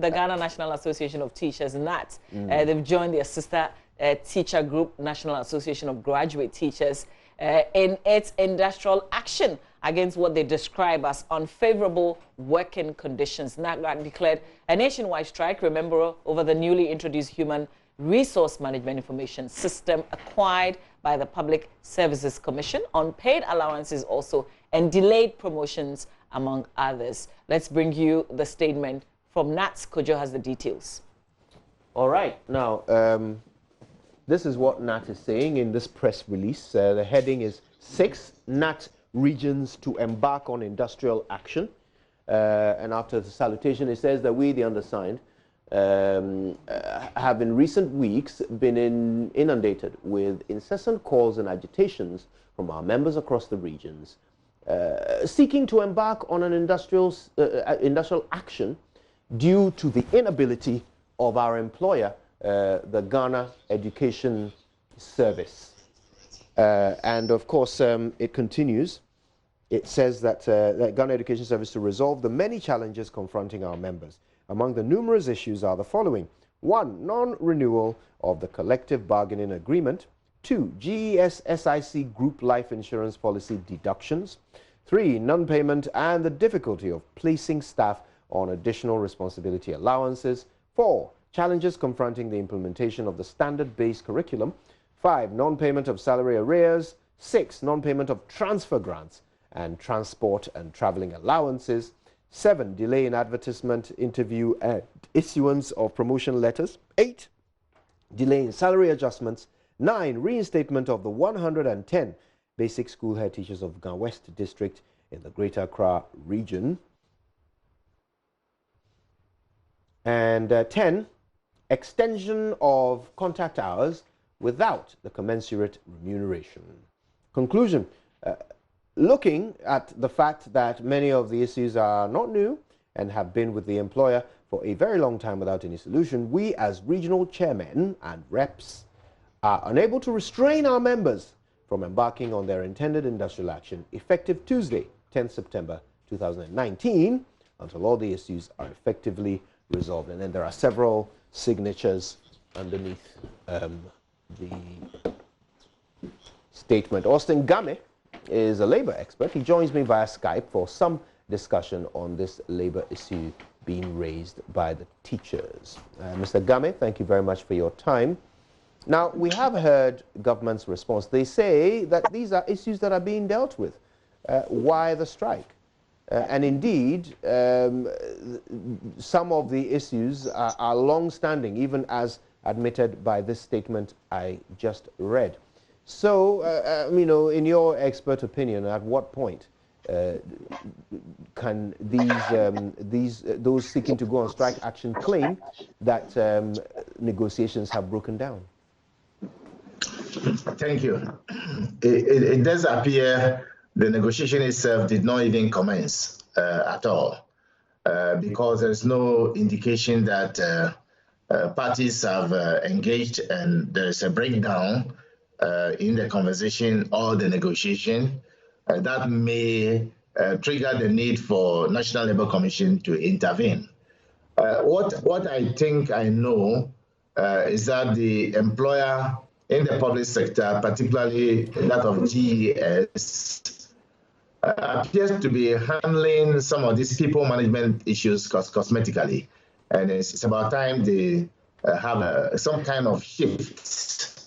the Ghana National Association of Teachers, NAT. They've joined their sister teacher group, National Association of Graduate Teachers, in its industrial action against what they describe as unfavorable working conditions. NAT declared a nationwide strike, remember, over the newly introduced Human Resource Management Information System acquired by the Public Services Commission, unpaid allowances also, and delayed promotions, among others. Let's bring you the statement from NATS. Kojo has the details. All right. Now, this is what NAT is saying in this press release. The heading is 6 NAT regions to embark on industrial action. And after the salutation, it says that we, the undersigned, have in recent weeks been inundated with incessant calls and agitations from our members across the regions, seeking to embark on an industrial action due to the inability of our employer, the Ghana Education Service. And of course, it continues. It says that Ghana Education Service to resolve the many challenges confronting our members. Among the numerous issues are the following: 1, non-renewal of the collective bargaining agreement. 2, GES SIC group life insurance policy deductions. 3, non-payment and the difficulty of placing staff on additional responsibility allowances. 4, challenges confronting the implementation of the standard-based curriculum. 5, non-payment of salary arrears. 6, non-payment of transfer grants and transport and traveling allowances. 7, delay in advertisement, interview and issuance of promotion letters. 8, delay in salary adjustments. 9, reinstatement of the 110 basic school head teachers of Ghana West District in the Greater Accra region. And 10, extension of contact hours without the commensurate remuneration. Conclusion. Looking at the fact that many of the issues are not new and have been with the employer for a very long time without any solution, we as regional chairmen and reps are unable to restrain our members from embarking on their intended industrial action effective Tuesday, 10th September 2019, until all the issues are effectively resolved. And then there are several signatures underneath the statement. Austin Game is a labor expert. He joins me via Skype for some discussion on this labor issue being raised by the teachers. Mr. Game, thank you very much for your time. Now, we have heard government's response. They say that these are issues that are being dealt with. Why the strike? And indeed, some of the issues are long-standing, even as admitted by this statement I just read. So, you know, in your expert opinion, at what point can those seeking to go on strike action claim that negotiations have broken down? Thank you. It does appear the negotiation itself did not even commence at all, because there's no indication that parties have engaged and there's a breakdown in the conversation or the negotiation that may trigger the need for National Labour Commission to intervene. What I think I know is that the employer in the public sector, particularly that of GES, appears to be handling some of these people management issues cosmetically. And it's about time they have some kind of shift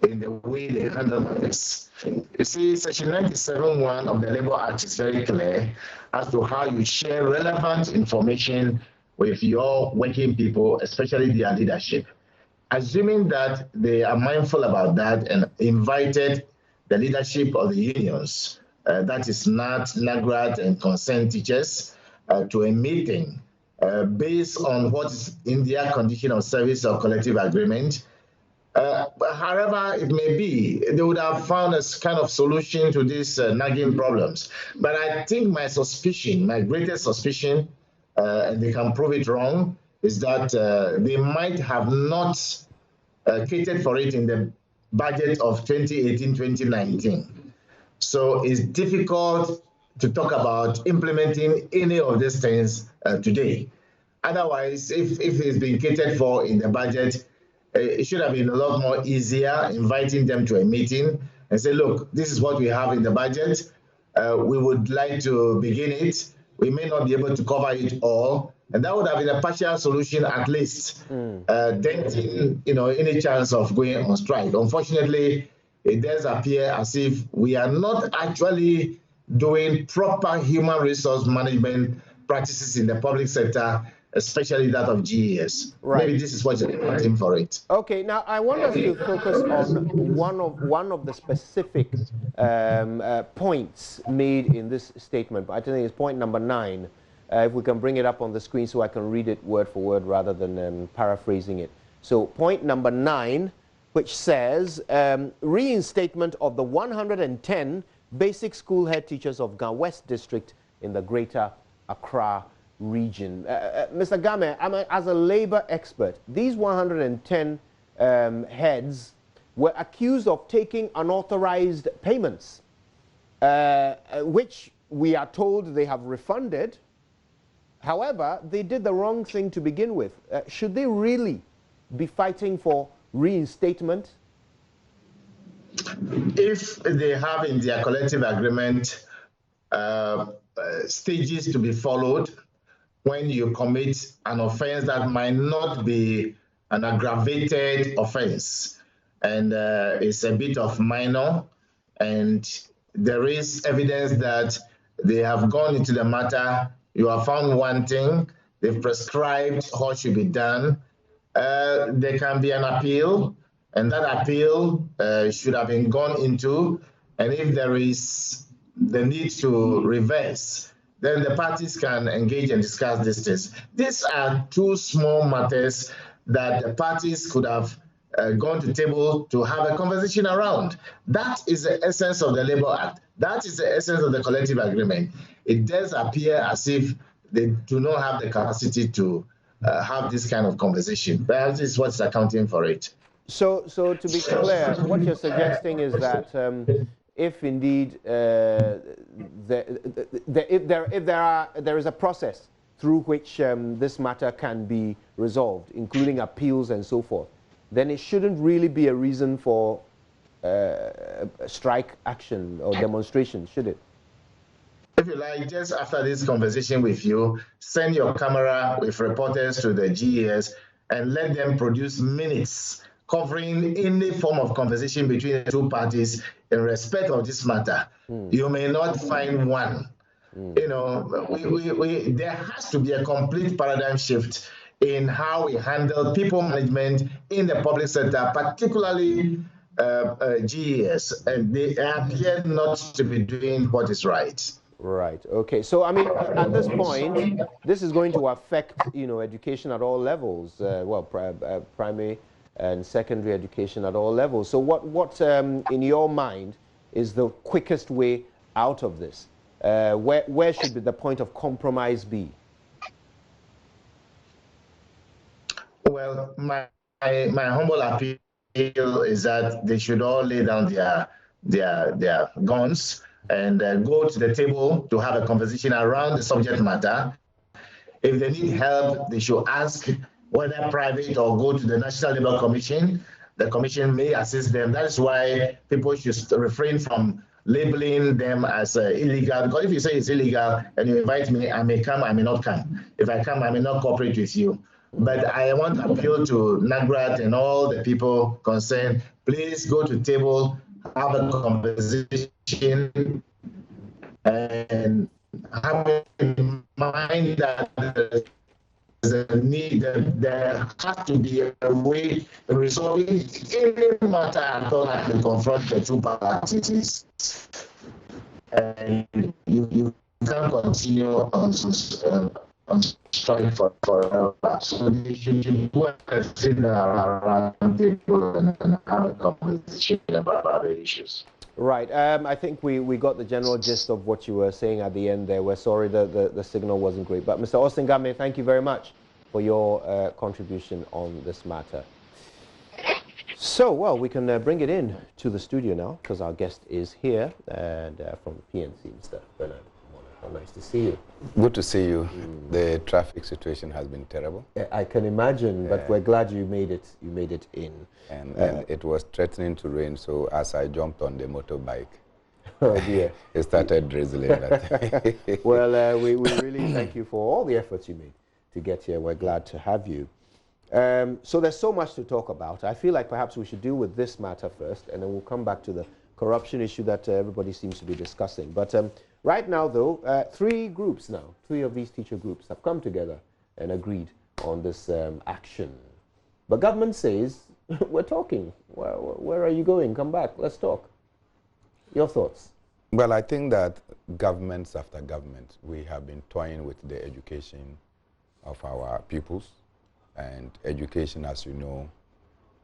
in the way they handle matters. You see, Section 97(1) of the Labour Act is very clear as to how you share relevant information with your working people, especially their leadership. Assuming that they are mindful about that and invited the leadership of the unions, that is NAT, NAGRAT, and concerned teachers, to a meeting based on what is in their condition of service or collective agreement. However it may be, they would have found a kind of solution to these nagging problems. But I think my suspicion, my greatest suspicion, and they can prove it wrong, is that they might have not catered for it in the budget of 2018-2019. So it's difficult to talk about implementing any of these things today. Otherwise, if it's been catered for in the budget, it should have been a lot more easier inviting them to a meeting and say, look, this is what we have in the budget. We would like to begin it. We may not be able to cover it all. And that would have been a partial solution at least, denting, any chance of going on strike. Unfortunately, it does appear as if we are not actually doing proper human resource management practices in the public sector, especially that of GES. Right. Maybe this is what you're waiting for it. Okay, now I want us to focus on one of the specific points made in this statement. I think it's point number 9. If we can bring it up on the screen so I can read it word for word rather than paraphrasing it. So point number 9, which says reinstatement of the 110 basic school head teachers of Ga West District in the Greater Accra region. Mr. Game, as a labor expert, these 110 heads were accused of taking unauthorized payments, which we are told they have refunded. However, they did the wrong thing to begin with. Should they really be fighting for reinstatement? If they have in their collective agreement stages to be followed when you commit an offense that might not be an aggravated offense and it's a bit of minor, and there is evidence that they have gone into the matter, you are found wanting, they've prescribed what should be done, there can be an appeal, and that appeal should have been gone into, and if there is the need to reverse, then the parties can engage and discuss these things. These are two small matters that the parties could have gone to the table to have a conversation around. That is the essence of the Labour Act. That is the essence of the collective agreement. It does appear as if they do not have the capacity to have this kind of conversation. That is what's accounting for it. So to be clear, what you're suggesting is that if indeed there is a process through which this matter can be resolved, including appeals and so forth, then it shouldn't really be a reason for strike action or demonstration, should it? If you like, just after this conversation with you, send your camera with reporters to the GES and let them produce minutes covering any form of conversation between the two parties in respect of this matter. You may not find one. There has to be a complete paradigm shift in how we handle people management in the public sector, particularly GES, and they appear not to be doing what is right. Right. Okay. So, I mean, at this point, this is going to affect, education at all levels. Primary and secondary education at all levels. So, what in your mind is the quickest way out of this? Where should the point of compromise be? Well, my humble appeal is that they should all lay down their guns and go to the table to have a conversation around the subject matter. If they need help, they should ask whether private or go to the National Labour Commission. The commission may assist them. That is why people should refrain from labeling them as illegal. Because if you say it's illegal and you invite me, I may come, I may not come. If I come, I may not cooperate with you. But I want to appeal to NAGRAT and all the people concerned, please go to the table, have a conversation, and have in mind that there's a need, there has to be a way of resolving any matter at all that can confront the two parties. And you can't continue on strike forever. So you should go and sit around the table and have a conversation about other issues. Right. I think we got the general gist of what you were saying at the end there. We're sorry the signal wasn't great. But Mr. Austin Game, thank you very much for your contribution on this matter. So, well, we can bring it in to the studio now because our guest is here and from the PNC, Mr. Bernard Mornah. Nice to see you. Good to see you. The traffic situation has been terrible. I can imagine, but we're glad you made it. You made it in. And it was threatening to rain, so as I jumped on the motorbike, oh dear, it started drizzling. Well, we really thank you for all the efforts you made to get here. We're glad to have you. So there's so much to talk about. I feel like perhaps we should deal with this matter first, and then we'll come back to the corruption issue that everybody seems to be discussing. But right now, though, three of these teacher groups have come together and agreed on this action. But government says, we're talking. Where are you going? Come back. Let's talk. Your thoughts? Well, I think that governments after government, we have been toying with the education of our pupils. And education, as you know,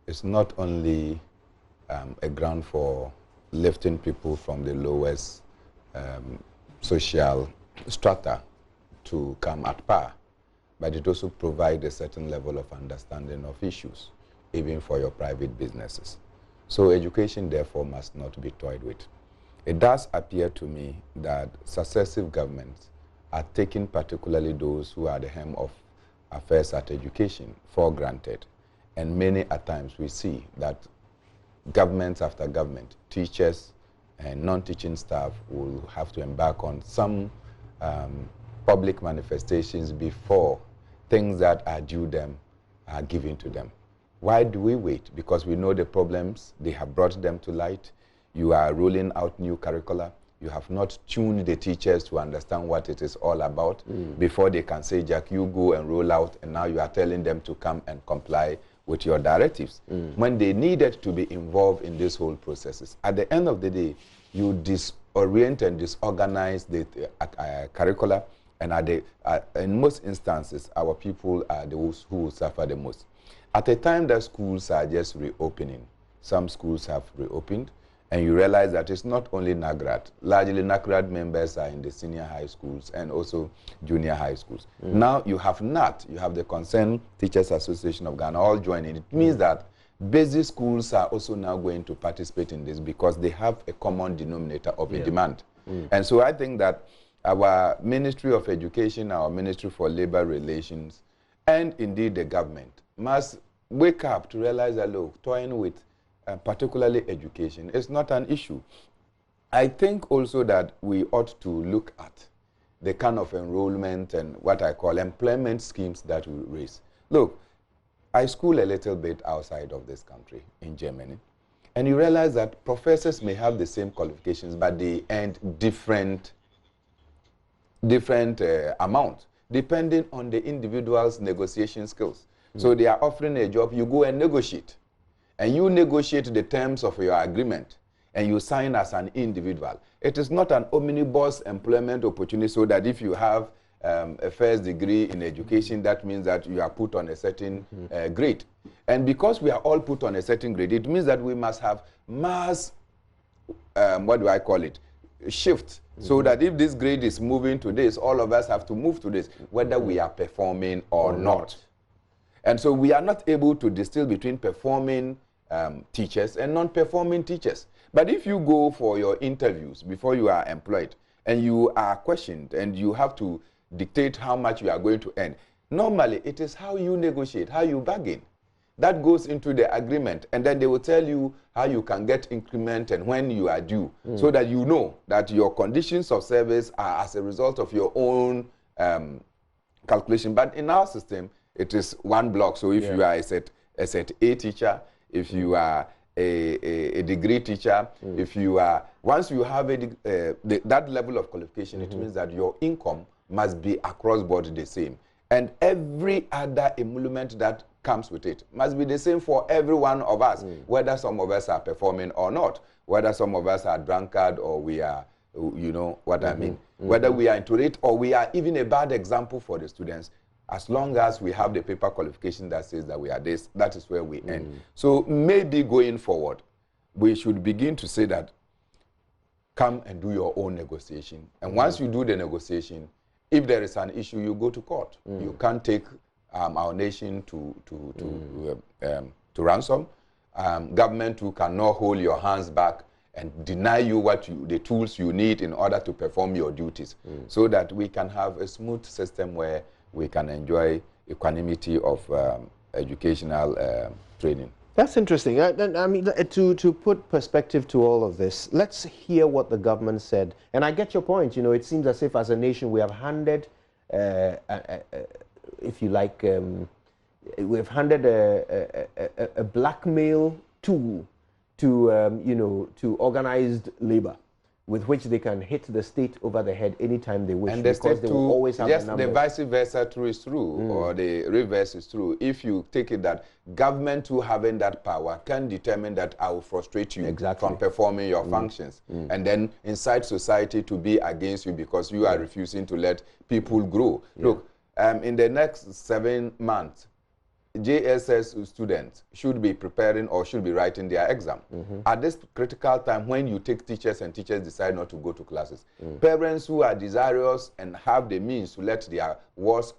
is not only a ground for lifting people from the lowest social strata to come at par, but it also provides a certain level of understanding of issues, even for your private businesses. So education, therefore, must not be toyed with. It does appear to me that successive governments are taking particularly those who are the hem of affairs at education for granted. And many a times we see that governments after government, teachers and non-teaching staff will have to embark on some public manifestations before things that are due them are given to them. Why do we wait? Because we know the problems, they have brought them to light. You are rolling out new curricula. You have not tuned the teachers to understand what it is all about before they can say, Jack, you go and roll out, and now you are telling them to come and comply with your directives. When they needed to be involved in this whole processes. At the end of the day, you disorient and disorganize the curricula, and in most instances, our people are those who suffer the most. At a time that schools are just reopening, some schools have reopened, and you realize that it's not only NAGRAD. Largely, NAGRAD members are in the senior high schools and also junior high schools. Now you have NAT, you have the Concerned Teachers Association of Ghana, all joining. It means that basic schools are also now going to participate in this because they have a common denominator of a demand. And so I think that our Ministry of Education, our Ministry for Labor Relations, and indeed the government must wake up to realize that, look, toying with particularly education, is not an issue. I think also that we ought to look at the kind of enrollment and what I call employment schemes that we raise. Look, I school a little bit outside of this country, in Germany, and you realize that professors may have the same qualifications, but they earn different amounts, depending on the individual's negotiation skills. So they are offering a job, you go and negotiate. And you negotiate the terms of your agreement, and you sign as an individual. It is not an omnibus employment opportunity, so that if you have a first degree in education, that means that you are put on a certain grade. And because we are all put on a certain grade, it means that we must have mass, shift. So that if this grade is moving to this, all of us have to move to this, whether we are performing or not. And so we are not able to distill between performing teachers and non-performing teachers. But if you go for your interviews before you are employed and you are questioned and you have to dictate how much you are going to earn, normally it is how you negotiate, how you bargain. That goes into the agreement, and then they will tell you how you can get increment and when you are due, so that you know that your conditions of service are as a result of your own calculation. But in our system, it is one block. So if you are a set A teacher, if you are a degree teacher, if you are, once you have that level of qualification, it means that your income must be across board the same. And every other emolument that comes with it must be the same for every one of us, whether some of us are performing or not, whether some of us are drunkard or we are, you know what I mean, whether we are into it or we are even a bad example for the students. As long as we have the paper qualification that says that we are this, that is where we end. So maybe going forward, we should begin to say that come and do your own negotiation. And once you do the negotiation, if there is an issue, you go to court. You can't take our nation to ransom. Government too cannot hold your hands back and deny you the tools you need in order to perform your duties, so that we can have a smooth system where we can enjoy equanimity of educational training. That's interesting. I mean, to put perspective to all of this, let's hear what the government said. And I get your point. You know, it seems as if as a nation we have handed, if you like, we've handed a blackmail tool to, you know, to organized labor, with which they can hit the state over the head anytime they wish, and because they will always have yes, the numbers. the vice versa true is true, or the reverse is true. If you take it that government who having that power can determine that I will frustrate you from performing your functions, and then incite society to be against you because you are refusing to let people grow. Look, in the next 7 months, JSS students should be preparing or should be writing their exam. At this critical time when you take teachers and teachers decide not to go to classes, parents who are desirous and have the means to let their works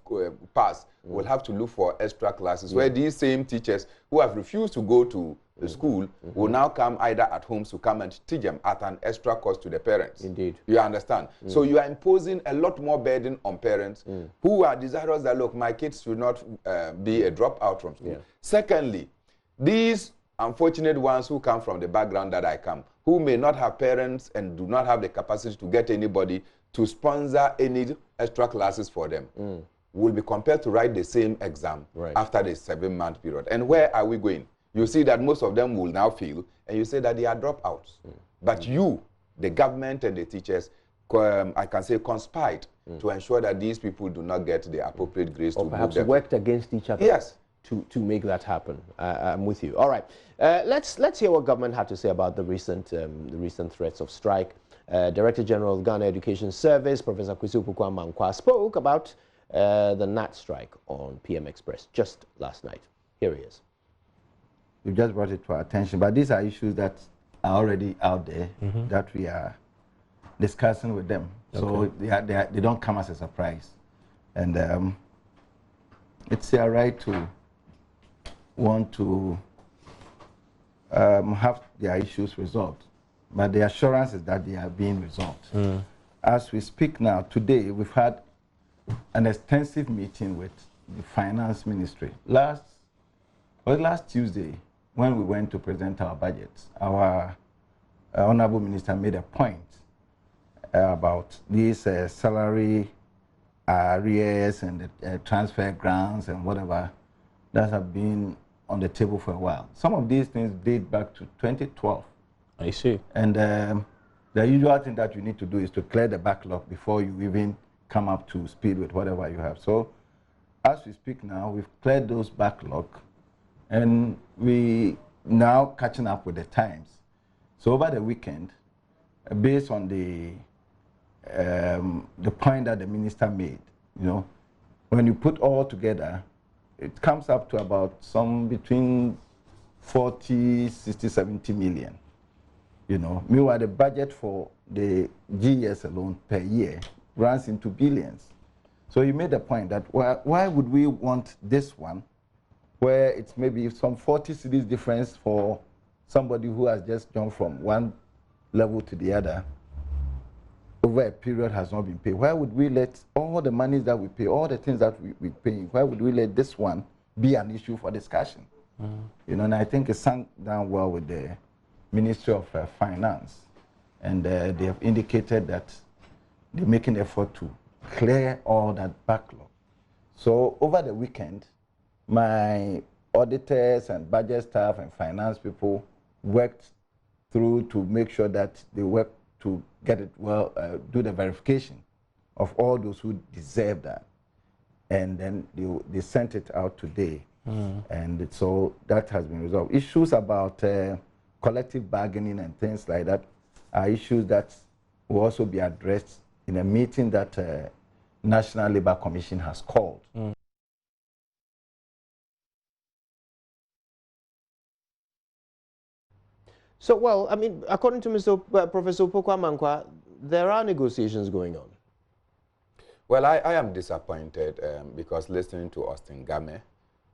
pass will have to look for extra classes, where these same teachers who have refused to go to the school will now come either at homes to come and teach them at an extra cost to the parents. Indeed. You understand? So you are imposing a lot more burden on parents who are desirous that, look, my kids should not be a dropout from school. Secondly, these unfortunate ones who come from the background that I come, who may not have parents and do not have the capacity to get anybody to sponsor any extra classes for them, will be compelled to write the same exam after the 7-month period. And where are we going? You see that most of them will now fail, and you say that they are dropouts. But you, the government and the teachers, I can say conspired to ensure that these people do not get the appropriate grades or to perhaps them. worked against each other. Yes. To make that happen. I'm with you. All right. Let's hear what government had to say about the recent threats of strike. Director General of Ghana Education Service, Professor Kwesi Opoku-Amankwah, spoke about the NAT strike on PM Express just last night. Here he is. You just brought it to our attention, but these are issues that are already out there that we are discussing with them. So they don't come as a surprise. And it's their right to want to have their issues resolved. But the assurance is that they are being resolved. As we speak now, today, we've had an extensive meeting with the Finance Ministry. Last Tuesday, when we went to present our budgets, our Honorable Minister made a point about these salary arrears and the transfer grants and whatever that have been on the table for a while. Some of these things date back to 2012. I see. And the usual thing that you need to do is to clear the backlog before you even come up to speed with whatever you have. So as we speak now, we've cleared those backlog, and we now catching up with the times. So over the weekend, based on the point that the minister made, you know, when you put all together, it comes up to about some between 40, 60, 70 million. You know, meanwhile, the budget for the GES alone per year runs into billions. So you made the point that why would we want this one, where it's maybe some 40 cedis difference for somebody who has just jumped from one level to the other, over a period has not been paid? Why would we let all the monies that we pay, all the things that we pay, why would we let this one be an issue for discussion? You know, and I think it sank down well with the Ministry of Finance, and they have indicated that they're making an effort to clear all that backlog. So over the weekend, my auditors and budget staff and finance people worked through to make sure that they work to get it well, do the verification of all those who deserve that. And then they sent it out today. And so that has been resolved. Issues about collective bargaining and things like that are issues that will also be addressed in a meeting that National Labour Commission has called. So, well, I mean, according to Professor Opoku-Amankwah, there are negotiations going on. Well, I am disappointed because listening to Austin Game,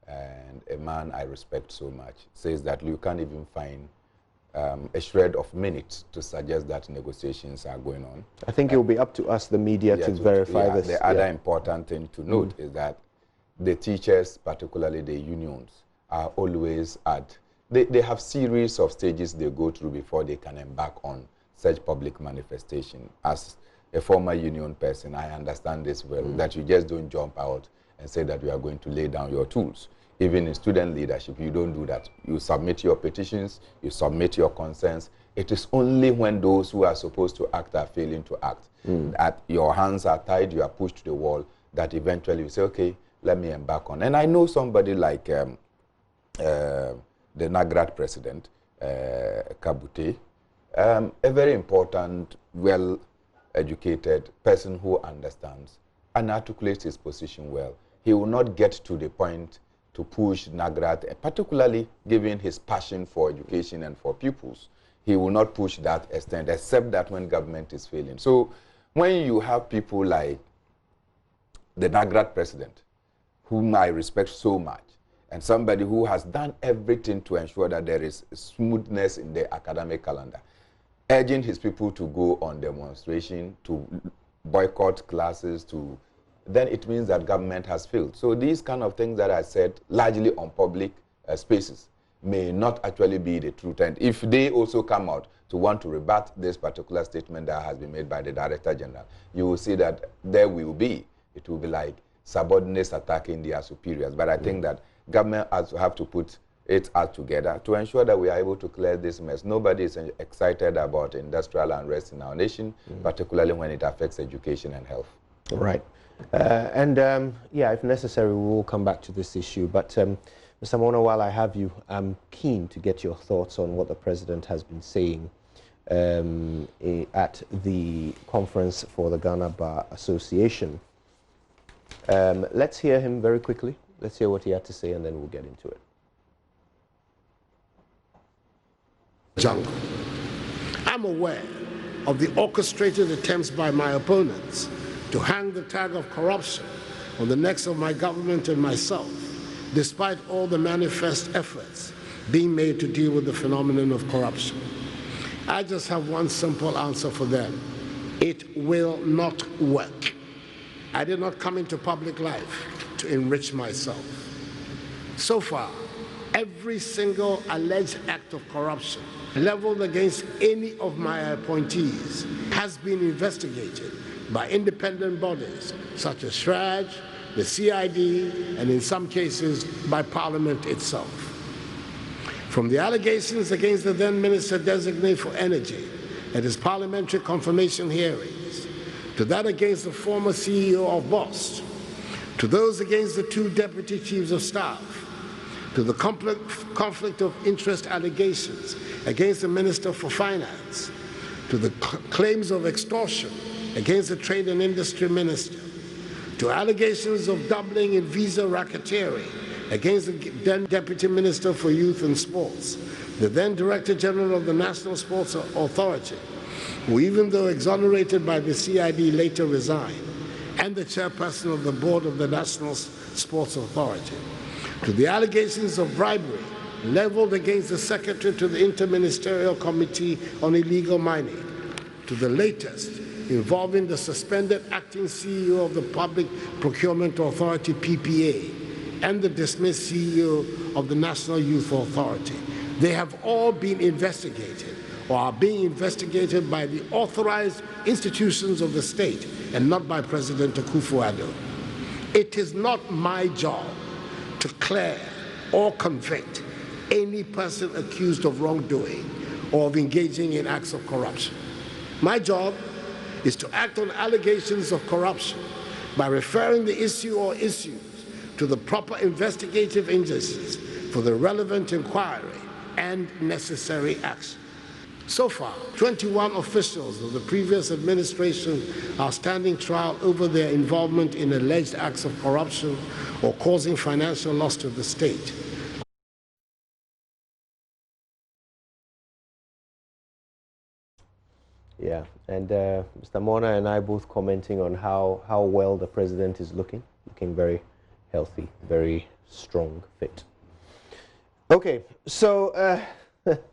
and a man I respect so much, says that you can't even find a shred of minutes to suggest that negotiations are going on. I think it will be up to us, the media, to verify this. The other important thing to note is that the teachers, particularly the unions, are always they have series of stages they go through before they can embark on such public manifestation. As a former union person, I understand this well, that you just don't jump out and say that you are going to lay down your tools. Even in student leadership, you don't do that. You submit your petitions, you submit your concerns. It is only when those who are supposed to act are failing to act, that your hands are tied, you are pushed to the wall, that eventually you say, okay, let me embark on. And I know somebody like the NAGRAT president, Kabute, a very important, well-educated person who understands and articulates his position well. He will not get to the point to push NAGRAT, particularly given his passion for education and for pupils. He will not push that extent, except that when government is failing. So when you have people like the NAGRAT president, whom I respect so much, and somebody who has done everything to ensure that there is smoothness in the academic calendar, urging his people to go on demonstration, to boycott classes, then it means that government has failed. So these kind of things that I said, largely on public spaces, may not actually be the truth. And if they also come out to want to rebut this particular statement that has been made by the Director General, you will see that there will be, it will be like subordinates attacking their superiors. But I think that government has to have to put its act together to ensure that we are able to clear this mess. Nobody is excited about industrial unrest in our nation, particularly when it affects education and health. Right. Yeah, if necessary, we will come back to this issue. But Mr. Mornah, while I have you, I'm keen to get your thoughts on what the President has been saying at the conference for the Ghana Bar Association. Let's hear him very quickly. Let's hear what he had to say, and then we'll get into it. Jungle. I'm aware of the orchestrated attempts by my opponents to hang the tag of corruption on the necks of my government and myself, despite all the manifest efforts being made to deal with the phenomenon of corruption. I just have one simple answer for them. It will not work. I did not come into public life to enrich myself. So far, every single alleged act of corruption leveled against any of my appointees has been investigated by independent bodies such as SHRAJ, the CID, and in some cases by Parliament itself. From the allegations against the then Minister-designate for Energy at his parliamentary confirmation hearings, to that against the former CEO of BOST, to those against the two deputy chiefs of staff, to the conflict of interest allegations against the Minister for Finance, to the claims of extortion against the Trade and Industry Minister, to allegations of doubling in visa racketeering against the then Deputy Minister for Youth and Sports, the then Director General of the National Sports Authority, who, even though exonerated by the CID, later resigned, and the chairperson of the board of the National Sports Authority, to the allegations of bribery leveled against the Secretary to the Interministerial Committee on Illegal Mining, to the latest involving the suspended acting CEO of the Public Procurement Authority, PPA, and the dismissed CEO of the National Youth Authority. They have all been investigated or are being investigated by the authorized institutions of the state and not by President Akufo-Addo. It is not my job to clear or convict any person accused of wrongdoing or of engaging in acts of corruption. My job is to act on allegations of corruption by referring the issue or issues to the proper investigative agencies for the relevant inquiry and necessary action. So far, 21 officials of the previous administration are standing trial over their involvement in alleged acts of corruption or causing financial loss to the state. Yeah, and Mr. Mornah and I both commenting on how well the president is looking very healthy, very strong, fit. Okay, so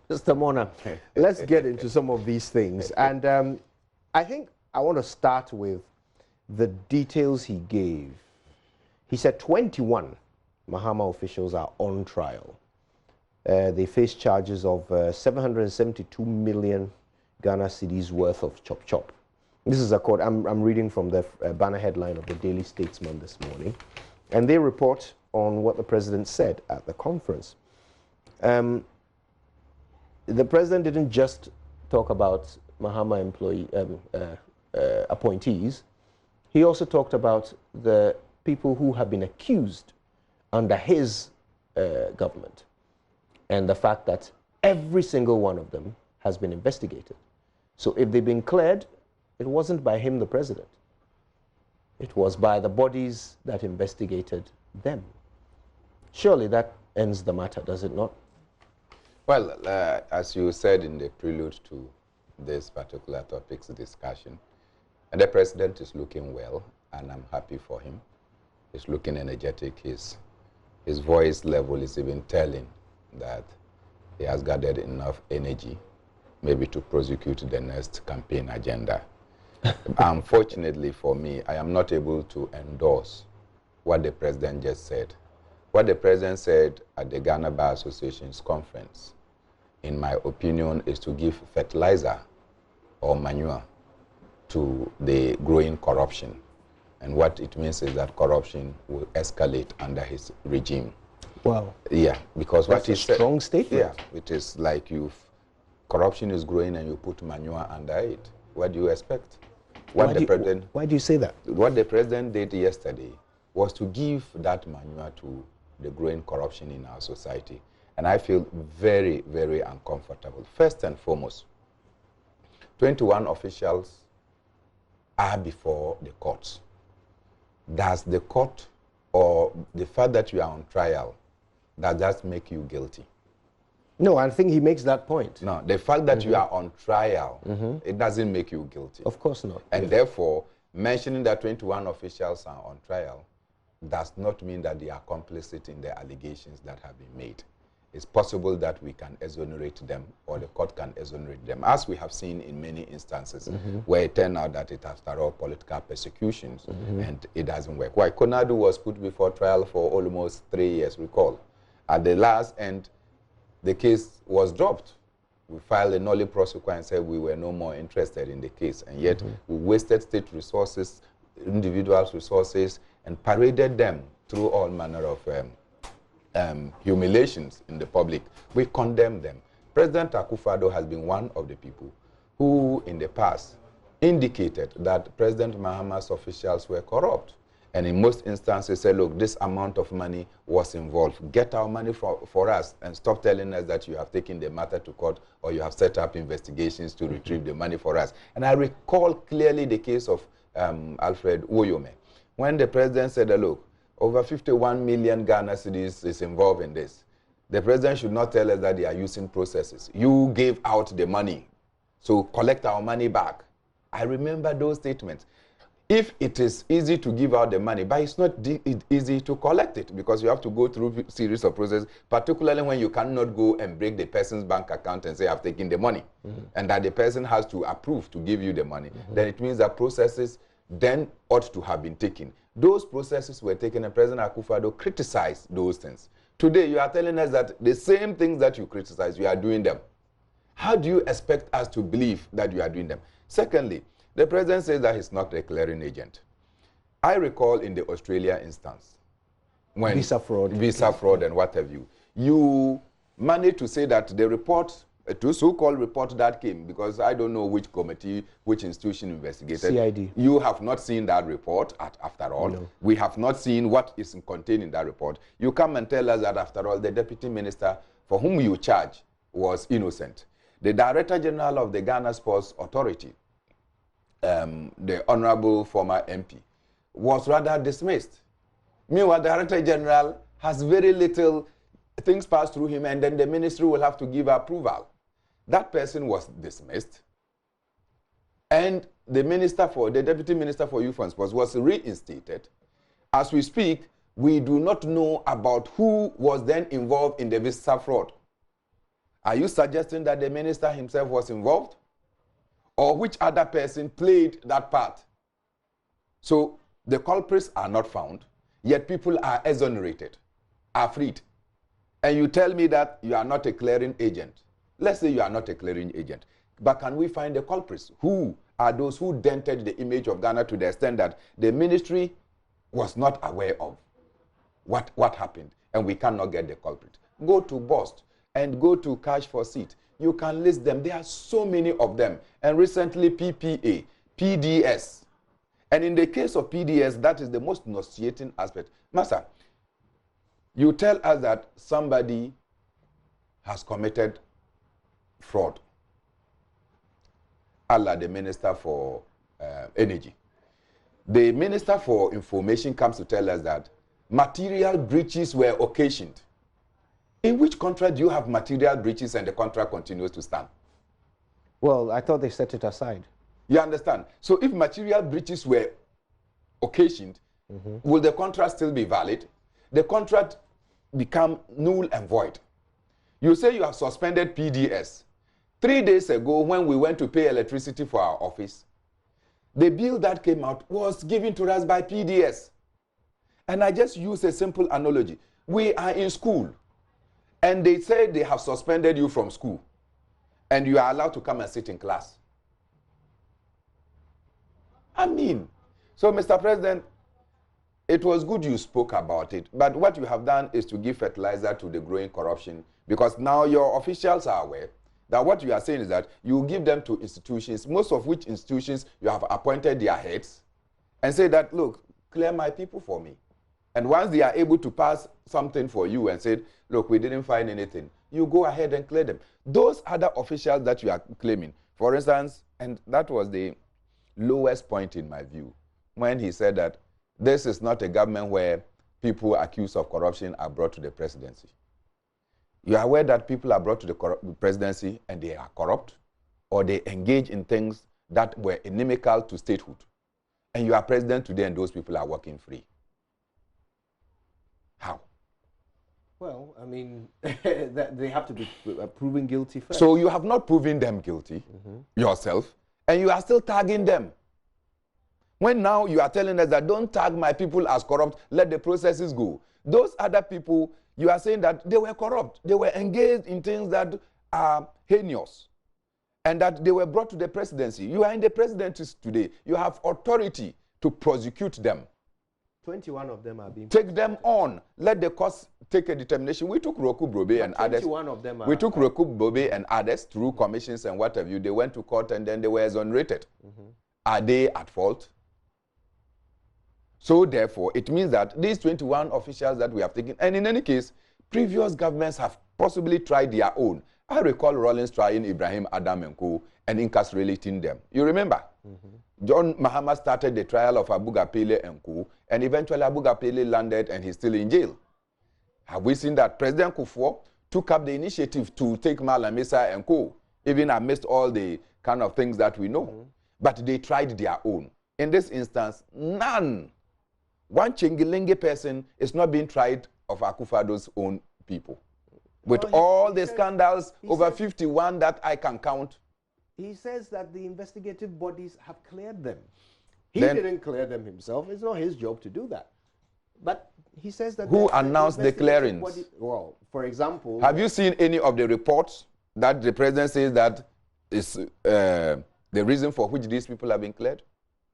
Mr. Mornah, let's get into some of these things. And I think I want to start with the details he gave. He said 21 Mahama officials are on trial. They face charges of 772 million Ghana cedis worth of chop. This is a quote. I'm reading from the banner headline of the Daily Statesman this morning. And they report on what the president said at the conference. The president didn't just talk about Mahama appointees. He also talked about the people who have been accused under his government, and the fact that every single one of them has been investigated. So if they've been cleared, it wasn't by him, the president. It was by the bodies that investigated them. Surely that ends the matter, does it not? Well, as you said in the prelude to this particular topic's discussion, the president is looking well, and I'm happy for him. He's looking energetic. His voice level is even telling that he has gathered enough energy maybe to prosecute the next campaign agenda. Unfortunately for me, I am not able to endorse what the president just said. What the president said at the Ghana Bar Association's conference, in my opinion, is to give fertilizer or manure to the growing corruption. And what it means is that corruption will escalate under his regime. Wow. Yeah, because that's what a strong statement. Yeah, it is like corruption is growing and you put manure under it. What do you expect? Why do you say that? What the president did yesterday was to give that manure to the growing corruption in our society. And I feel very, very uncomfortable. First and foremost, 21 officials are before the courts. Does the court or the fact that you are on trial, does that make you guilty? No, I think he makes that point. No, the fact that you are on trial, it doesn't make you guilty. Of course not. And therefore, mentioning that 21 officials are on trial does not mean that they are complicit in the allegations that have been made. It's possible that we can exonerate them or the court can exonerate them, as we have seen in many instances where it turned out that it, after all, political persecutions and it doesn't work. Why Konadu was put before trial for almost 3 years, recall. At the last end, the case was dropped. We filed a nolle prosequi and said we were no more interested in the case. And yet we wasted state resources, individuals' resources, and paraded them through all manner of humiliations in the public. We condemn them. President Akufo-Addo has been one of the people who, in the past, indicated that President Mahama's officials were corrupt. And in most instances said, look, this amount of money was involved. Get our money for us and stop telling us that you have taken the matter to court or you have set up investigations to retrieve the money for us. And I recall clearly the case of Alfred Woyome, when the president said, look, over 51 million Ghana cedis is involved in this. The president should not tell us that they are using processes. You gave out the money, so collect our money back. I remember those statements. If it is easy to give out the money, but it's not easy to collect it because you have to go through a series of processes, particularly when you cannot go and break the person's bank account and say, I've taken the money, and that the person has to approve to give you the money. Then it means that processes then ought to have been taken. Those processes were taken, and President Akufo-Addo criticized those things. Today, you are telling us that the same things that you criticize, you are doing them. How do you expect us to believe that you are doing them? Secondly, the president says that he's not a clearing agent. I recall in the Australia instance, when visa fraud and what have you, you managed to say that the report, a so-called report that came, because I don't know which committee, which institution investigated. CID. You have not seen that report, after all. No. We have not seen what is contained in that report. You come and tell us that, after all, the deputy minister for whom you charge was innocent. The Director General of the Ghana Sports Authority, the Honorable former MP, was rather dismissed. Meanwhile, the Director General has very little things pass through him, and then the ministry will have to give approval. That person was dismissed, and the Deputy Minister for Youth and Sports was reinstated. As we speak, we do not know about who was then involved in the visa fraud. Are you suggesting that the minister himself was involved? Or which other person played that part? So the culprits are not found, yet people are exonerated, are freed. And you tell me that you are not a clearing agent. Let's say you are not a clearing agent. But can we find the culprits? Who are those who dented the image of Ghana to the extent that the ministry was not aware of what happened, and we cannot get the culprit? Go to BOST and go to Cash for Seat. You can list them. There are so many of them. And recently PPA, PDS. And in the case of PDS, that is the most nauseating aspect. Master, you tell us that somebody has committed fraud. Allah, the Minister for Energy. The Minister for Information comes to tell us that material breaches were occasioned. In which contract do you have material breaches and the contract continues to stand? Well, I thought they set it aside. You understand? So if material breaches were occasioned, will the contract still be valid? The contract become null and void. You say you have suspended PDS. 3 days ago, when we went to pay electricity for our office, the bill that came out was given to us by PDS. And I just use a simple analogy. We are in school, and they say they have suspended you from school, and you are allowed to come and sit in class. I mean, so Mr. President, it was good you spoke about it, but what you have done is to give fertilizer to the growing corruption, because now your officials are aware that what you are saying is that you give them to institutions, most of which institutions you have appointed their heads, and say that, look, clear my people for me. And once they are able to pass something for you and say, look, we didn't find anything, you go ahead and clear them. Those other officials that you are claiming, for instance, and that was the lowest point in my view, when he said that this is not a government where people accused of corruption are brought to the presidency. You are aware that people are brought to the presidency and they are corrupt, or they engage in things that were inimical to statehood. And you are president today and those people are working free. How? Well, I mean, they have to be proven guilty first. So you have not proven them guilty yourself, and you are still tagging them. When now you are telling us that don't tag my people as corrupt, let the processes go. Those other people, you are saying that they were corrupt. They were engaged in things that are heinous, and that they were brought to the presidency. You are in the presidency today. You have authority to prosecute them. 21 of them are being Take them on. Let the courts take a determination. We took Roku Brobe and others. 21 of them are... We took Roku Brobe and others through commissions and what have you. They went to court and then they were exonerated. Are they at fault? So therefore, it means that these 21 officials that we have taken, and in any case, previous governments have possibly tried their own. I recall Rawlings trying Ibrahim Adam and co. and incarcerating them. You remember? John Mahama started the trial of Abu Gapele and co. and eventually Abu Gapele landed and he's still in jail. Have we seen that President Kufuor took up the initiative to take Malam Issa and co. even amidst all the kind of things that we know? But they tried their own. In this instance, none. One Chingilinge person is not being tried of Akufo-Addo's own people. With all the scandals, over 51 that I can count. He says that the investigative bodies have cleared them. He didn't clear them himself. It's not his job to do that. But he says that... Who announced the clearance? Well, for example... Have you seen any of the reports that the president says that is the reason for which these people have been cleared?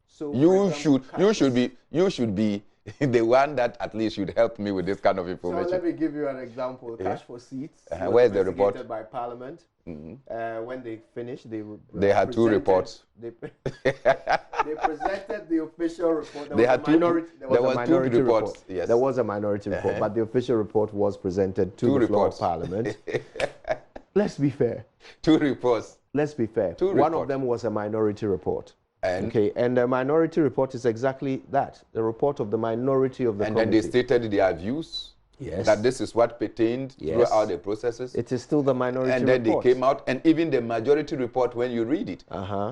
So you should be the one that at least should help me with this kind of information. So let me give you an example. Cash for Seats. Where's the report? By Parliament. When they finished, they had two reports. They presented the official report. There was two reports. Yes. There was a minority report, but the official report was presented to the floor of Parliament. Let's be fair. Two reports. Let's be fair. One of them was a minority report. And the minority report is exactly that, the report of the minority of the committee. And then they stated their views, that this is what pertained throughout the processes. It is still the minority report. And then they came out, and even the majority report, when you read it,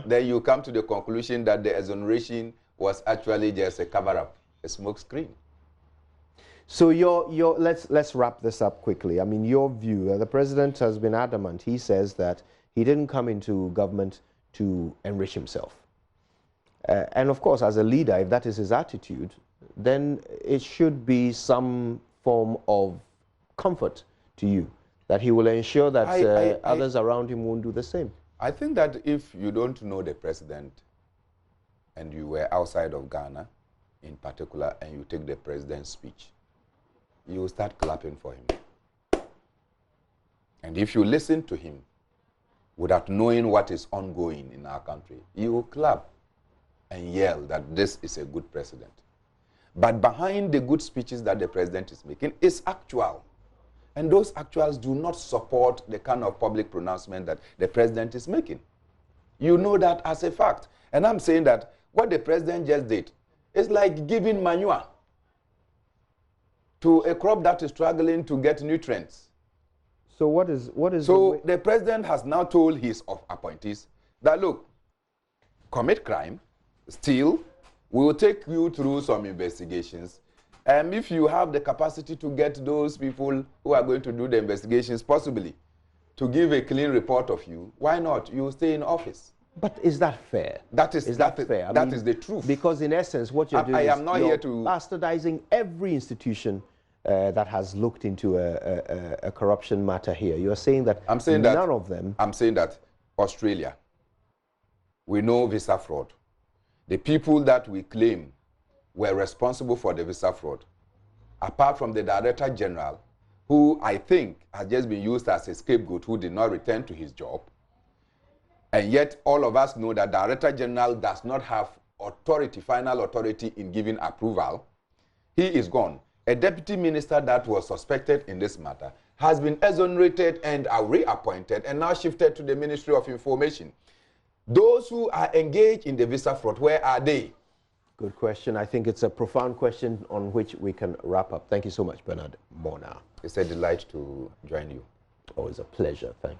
then you come to the conclusion that the exoneration was actually just a cover-up, a smoke screen. So let's wrap this up quickly. I mean, your view. The president has been adamant. He says that he didn't come into government to enrich himself. And of course, as a leader, if that is his attitude, then it should be some form of comfort to you that he will ensure that others around him won't do the same. I think that if you don't know the president and you were outside of Ghana in particular and you take the president's speech, you will start clapping for him. And if you listen to him without knowing what is ongoing in our country, you will clap and yell that this is a good president. But behind the good speeches that the president is making is actual. And those actuals do not support the kind of public pronouncement that the president is making. You know that as a fact. And I'm saying that what the president just did is like giving manure to a crop that is struggling to get nutrients. So what is so the president has now told his appointees that, look, commit crime, steal, we will take you through some investigations. And if you have the capacity to get those people who are going to do the investigations, possibly, to give a clean report of you, why not? You stay in office. But is that fair? That is fair? That is the truth. Because in essence, what you're doing I am is not you're here to bastardizing every institution that has looked into a corruption matter here. You're saying that none of them... I'm saying that Australia, we know visa fraud. The people that we claim were responsible for the visa fraud, apart from the Director General, who I think has just been used as a scapegoat who did not return to his job, and yet all of us know that Director General does not have authority, final authority in giving approval. He is gone. A deputy minister that was suspected in this matter has been exonerated and reappointed and now shifted to the Ministry of Information. Those who are engaged in the visa fraud, where are they? Good question. I think it's a profound question on which we can wrap up. Thank you so much, Bernard Mornah. It's a delight to join you. Always a pleasure. Thank you.